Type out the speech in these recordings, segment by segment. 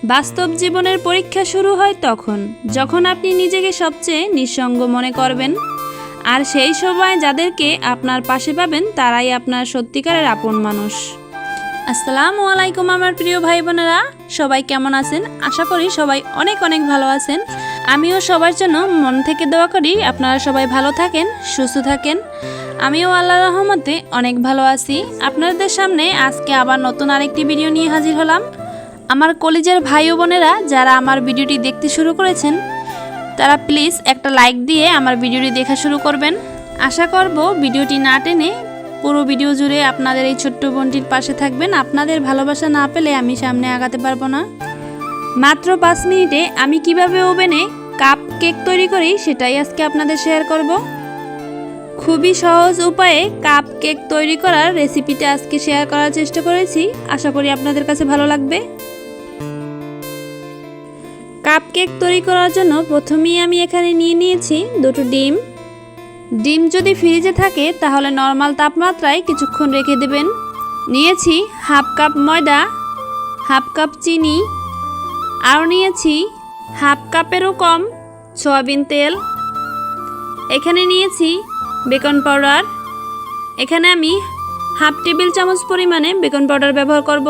বাস্তব জীবনের পরীক্ষা শুরু হয় তখন যখন আপনি নিজেকে সবচেয়ে নিঃসঙ্গ মনে করবেন, আর সেই সময় যাদেরকে আপনার পাশে পাবেন তারাই আপনার সত্যিকারের আপন মানুষ। আসসালামু আলাইকুম আমার প্রিয় ভাই বোনেরা, সবাই কেমন আছেন? আশা করি সবাই অনেক অনেক ভালো আছেন। আমিও সবার জন্য মন থেকে দোয়া করি আপনারা সবাই ভালো থাকেন, সুস্থ থাকেন। আমিও আল্লাহর রহমতে অনেক ভালো আছি। আপনাদের সামনে আজকে আবার নতুন আরেকটি ভিডিও নিয়ে হাজির হলাম। আমার কলিজার ভাই ও বোনেরা যারা আমার ভিডিওটি দেখতে শুরু করেছেন তারা প্লিজ একটা লাইক দিয়ে আমার ভিডিওটি দেখা শুরু করবেন। আশা করব ভিডিওটি না টেনে পুরো ভিডিও জুড়ে আপনাদের এই ছোট্ট বোনটির পাশে থাকবেন। আপনাদের ভালোবাসা না পেলে আমি সামনে আগাতে পারবো না। মাত্র 5 মিনিটে আমি কিভাবে ওভেনে কাপ কেক তৈরি করি সেটাই আজকে আপনাদের শেয়ার করব। খুবই সহজ উপায়ে কাপ কেক তৈরি করার রেসিপিটা আজকে শেয়ার করার চেষ্টা করেছি। আশা করি আপনাদের কাছে ভালো লাগবে। কাপ কেক তৈরি করার জন্য প্রথমেই আমি এখানে নিয়ে নিয়েছি দুটো ডিম। ডিম যদি ফ্রিজে থাকে তাহলে নর্মাল তাপমাত্রায় কিছুক্ষণ রেখে দেবেন। নিয়েছি হাফ কাপ ময়দা, হাফ কাপ চিনি, আর নিয়েছি হাফ কাপেরও কম সয়াবিন তেল। এখানে নিয়েছি বেকন পাউডার। এখানে আমি হাফ টেবিল চামচ পরিমাণে বেকন পাউডার ব্যবহার করব।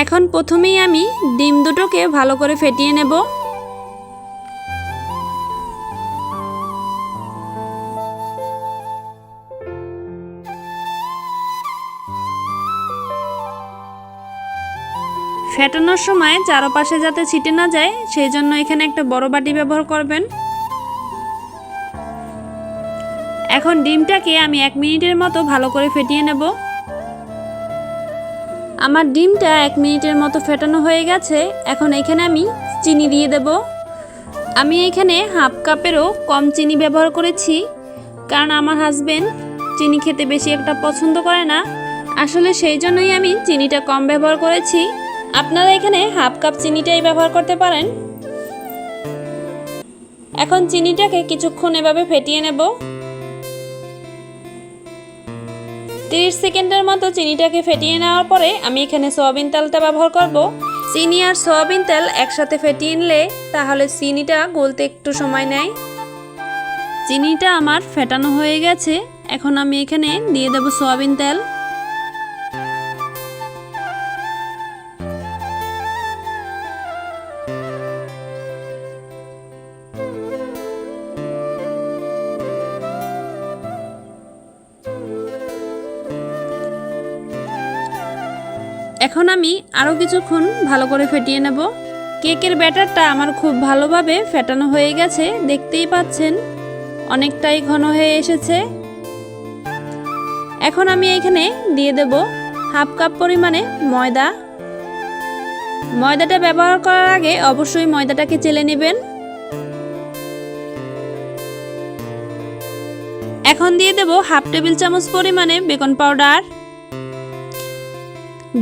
এখন প্রথমেই আমি ডিম দুটোকে ভালো করে ফেটিয়ে নেব। ফেটানোর সময় চারপাশে যাতে ছিটে না যায় সেই জন্য এখানে একটা বড় বাটি ব্যবহার করবেন। এখন ডিমটাকে আমি 1 মিনিটের মতো ভালো করে ফেটিয়ে নেব। আমার ডিমটা 1 মিনিটের মতো ফেটানো হয়ে গেছে। এখন এখানে আমি চিনি দিয়ে দেব। আমি এখানে হাফ কাপেরও কম চিনি ব্যবহার করেছি, কারণ আমার হাজবেন্ড চিনি খেতে বেশি একটা পছন্দ করে না। আসলে সেই জন্যই আমি চিনিটা কম ব্যবহার করেছি। আপনারা এখানে হাফ কাপ চিনিটাই ব্যবহার করতে পারেন। এখন চিনিটাকে কিছুক্ষণ এভাবে ফেটিয়ে নেব। 30 সেকেন্ডের মতো চিনিটাকে ফেটিয়ে নেওয়ার পরে আমি এখানে সয়াবিন তেলটা ব্যবহার করব। চিনি আর সয়াবিন তেল একসাথে ফেটিয়ে নিলে তাহলে চিনিটা গলতে একটু সময় নেয়। চিনিটা আমার ফেটানো হয়ে গেছে। এখন আমি এখানে দিয়ে দেব সয়াবিন তেল। এখন আমি আরও কিছুক্ষণ ভালো করে ফেটিয়ে নেব। কেকের ব্যাটারটা আমার খুব ভালোভাবে ফেটানো হয়ে গেছে, দেখতেই পাচ্ছেন অনেকটাই ঘন হয়ে এসেছে। এখন আমি এখানে দিয়ে দেব হাফ কাপ পরিমাণে ময়দা। ময়দাটা ব্যবহার করার আগে অবশ্যই ময়দাটাকে চেলে নেবেন। এখন দিয়ে দেব হাফ টেবিল চামচ পরিমাণে বেকন পাউডার।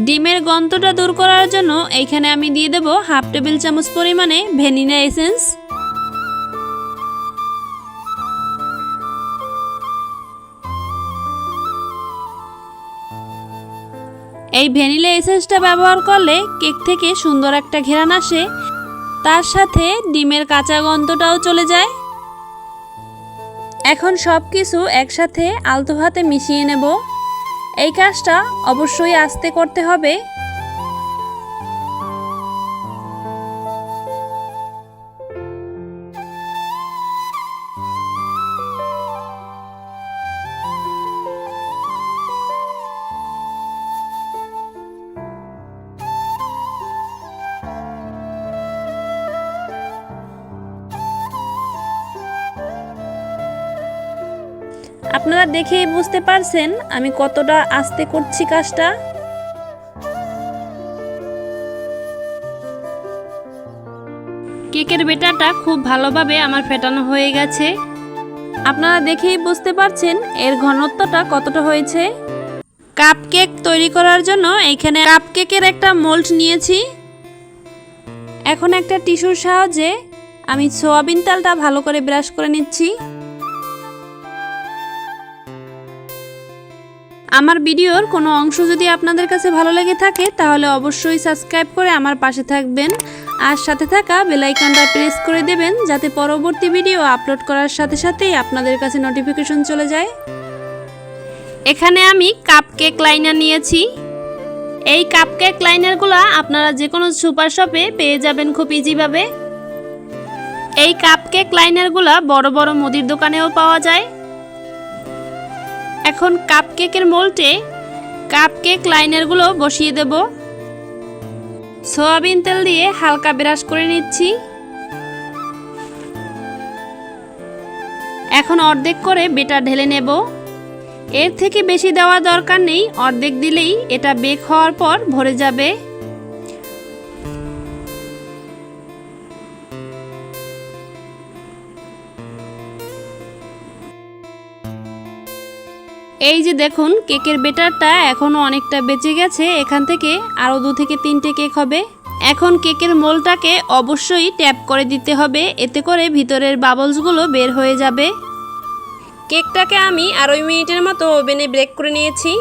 ডিমের গন্ধটা দূর করার জন্য এইখানে আমি দিয়ে দেব হাফ টেবিল চামচ পরিমাণে ভ্যানিলা এসেন্স। এই ভ্যানিলা এসেন্সটা ব্যবহার করলে কেক থেকে সুন্দর একটা ঘ্রাণ আসে, তার সাথে ডিমের কাঁচা গন্ধটাও চলে যায়। এখন সব কিছু একসাথে আলতো হাতে মিশিয়ে নেব। এই কাজটা অবশ্যই আস্তে করতে হবে। আপনারা দেখেই বুঝতে পারছেন আমি কতটা আস্তে করছি কাজটা। কেকের ব্যাটারটা খুব ভালোভাবে আমার ফেটানো হয়ে গেছে। আপনারা দেখেই বুঝতে পারছেন এর ঘনত্বটা কতটা হয়েছে। কাপ কেক তৈরি করার জন্য এইখানে কাপ কেকের একটা মোল্ড নিয়েছি। এখন একটা টিস্যুর সাহায্যে আমি সয়াবিন তেলটা ভালো করে ব্রাশ করে নিচ্ছি। আমার ভিডিওর কোনো অংশ যদি আপনাদের কাছে ভালো লেগে থাকে তাহলে অবশ্যই সাবস্ক্রাইব করে আমার পাশে থাকবেন আর সাথে থাকা বেল আইকনটা প্রেস করে দেবেন যাতে পরবর্তী ভিডিও আপলোড করার সাথে সাথেই আপনাদের কাছে নোটিফিকেশন চলে যায়। এখানে আমি কাপকেক লাইনার নিয়েছি। এই কাপকেক লাইনারগুলো আপনারা যে কোনো সুপার শপে পেয়ে যাবেন খুব ইজিভাবে। এই কাপকেক লাইনারগুলো বড় বড় মুদির দোকানেও পাওয়া যায়। এখন কাপকেকের মোল্ডে কাপকেক লাইনারগুলো বসিয়ে দেব। সয়াবিন তেল দিয়ে হালকা ব্রাশ করে নিচ্ছি। এখন অর্ধেক করে বেটার ঢেলে নেব। এর থেকে বেশি দেওয়া দরকার নেই, অর্ধেক দিলেই এটা বেক হওয়ার পর ভরে যাবে। এই যে দেখুন কেকের বেটারটা এখনো অনেকটা বেঁচে গেছে, এখান থেকে আরও 2 থেকে 3টে কেক হবে। এখন কেকের মোলটাকে অবশ্যই ট্যাপ করে দিতে হবে, এতে করে ভিতরের বাবলসগুলো বের হয়ে যাবে। কেকটাকে আমি 2.5 মিনিটের মতো ওভেনে বেক করে নিয়েছি।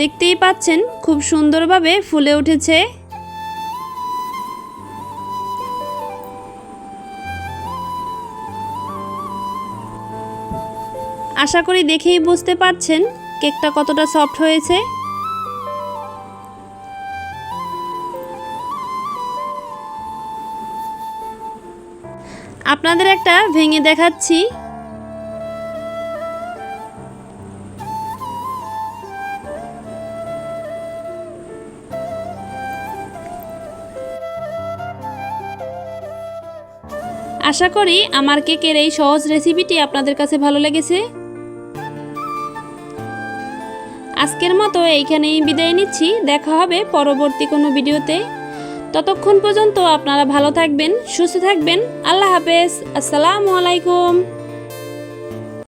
দেখতেই পাচ্ছেন খুব সুন্দরভাবে ফুলে উঠেছে। আশা করি দেখেই বুঝতে পারছেন কেকটা কতটা সফট হয়েছে। আপনাদের একটা ভেঙে দেখাচ্ছি। আশা করি আমার কেকের এই সহজ রেসিপিটি আপনাদের কাছে ভালো লেগেছে। আজকের মতো এইখানেই বিদায় নিচ্ছি, দেখা হবে পরবর্তী কোনো ভিডিওতে। ততক্ষণ পর্যন্ত আপনারা ভালো থাকবেন, সুস্থ থাকবেন। আল্লাহ হাফেজ। আসসালামু আলাইকুম।